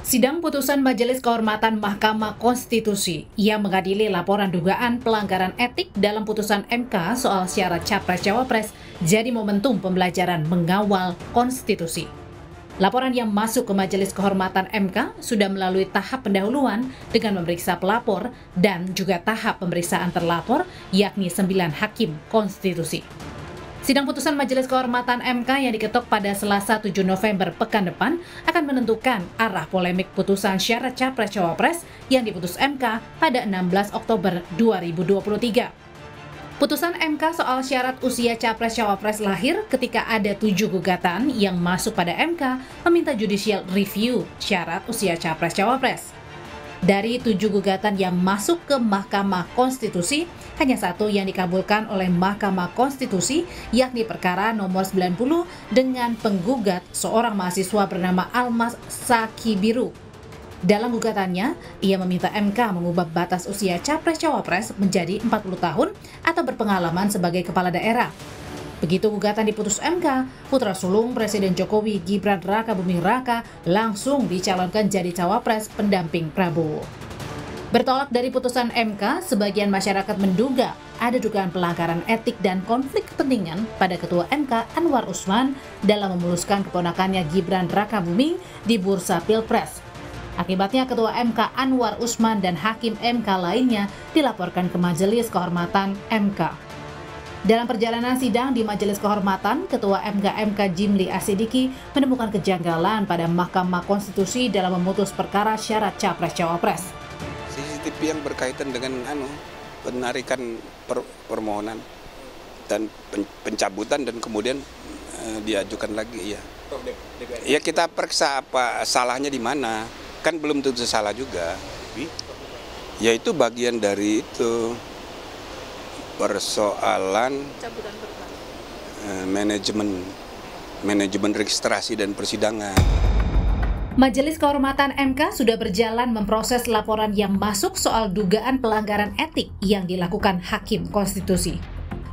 Sidang putusan Majelis Kehormatan Mahkamah Konstitusi yang mengadili laporan dugaan pelanggaran etik dalam putusan MK soal syarat Capres-Cawapres jadi momentum pembelajaran mengawal konstitusi. Laporan yang masuk ke Majelis Kehormatan MK sudah melalui tahap pendahuluan dengan memeriksa pelapor dan juga tahap pemeriksaan terlapor, yakni 9 hakim konstitusi. Sidang putusan Majelis Kehormatan MK yang diketok pada Selasa 7 November pekan depan akan menentukan arah polemik putusan syarat Capres-Cawapres yang diputus MK pada 16 Oktober 2023. Putusan MK soal syarat usia Capres-Cawapres lahir ketika ada 7 gugatan yang masuk pada MK meminta judicial review syarat usia Capres-Cawapres. Dari 7 gugatan yang masuk ke Mahkamah Konstitusi, hanya satu yang dikabulkan oleh Mahkamah Konstitusi, yakni perkara nomor 90 dengan penggugat seorang mahasiswa bernama Almas Sakibiru. Dalam gugatannya, ia meminta MK mengubah batas usia Capres-Cawapres menjadi 40 tahun atau berpengalaman sebagai kepala daerah. Begitu gugatan diputus MK, putra sulung Presiden Jokowi Gibran Rakabuming Raka langsung dicalonkan jadi cawapres pendamping Prabowo. Bertolak dari putusan MK, sebagian masyarakat menduga ada dugaan pelanggaran etik dan konflik kepentingan pada Ketua MK Anwar Usman dalam memuluskan keponakannya Gibran Rakabuming di bursa Pilpres. Akibatnya Ketua MK Anwar Usman dan Hakim MK lainnya dilaporkan ke Majelis Kehormatan MK. Dalam perjalanan sidang di Majelis Kehormatan, Ketua MK Jimli Asidiki menemukan kejanggalan pada Mahkamah Konstitusi dalam memutus perkara syarat Capres-Cawapres. CCTV yang berkaitan dengan penarikan permohonan dan pencabutan dan kemudian diajukan lagi ya. Ya kita periksa apa salahnya di mana. Kan belum tentu salah juga. Ya itu bagian dari itu. Persoalan manajemen registrasi dan persidangan. Majelis Kehormatan MK sudah berjalan memproses laporan yang masuk soal dugaan pelanggaran etik yang dilakukan Hakim Konstitusi.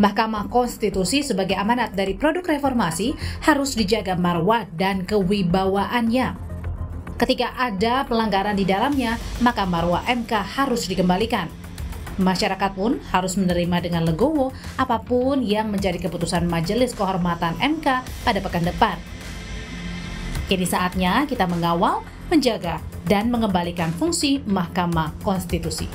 Mahkamah Konstitusi sebagai amanat dari produk reformasi harus dijaga marwah dan kewibawaannya. Ketika ada pelanggaran di dalamnya, maka marwah MK harus dikembalikan. Masyarakat pun harus menerima dengan legowo apapun yang menjadi keputusan Majelis Kehormatan MK pada pekan depan. Kini saatnya kita mengawal, menjaga, dan mengembalikan fungsi Mahkamah Konstitusi.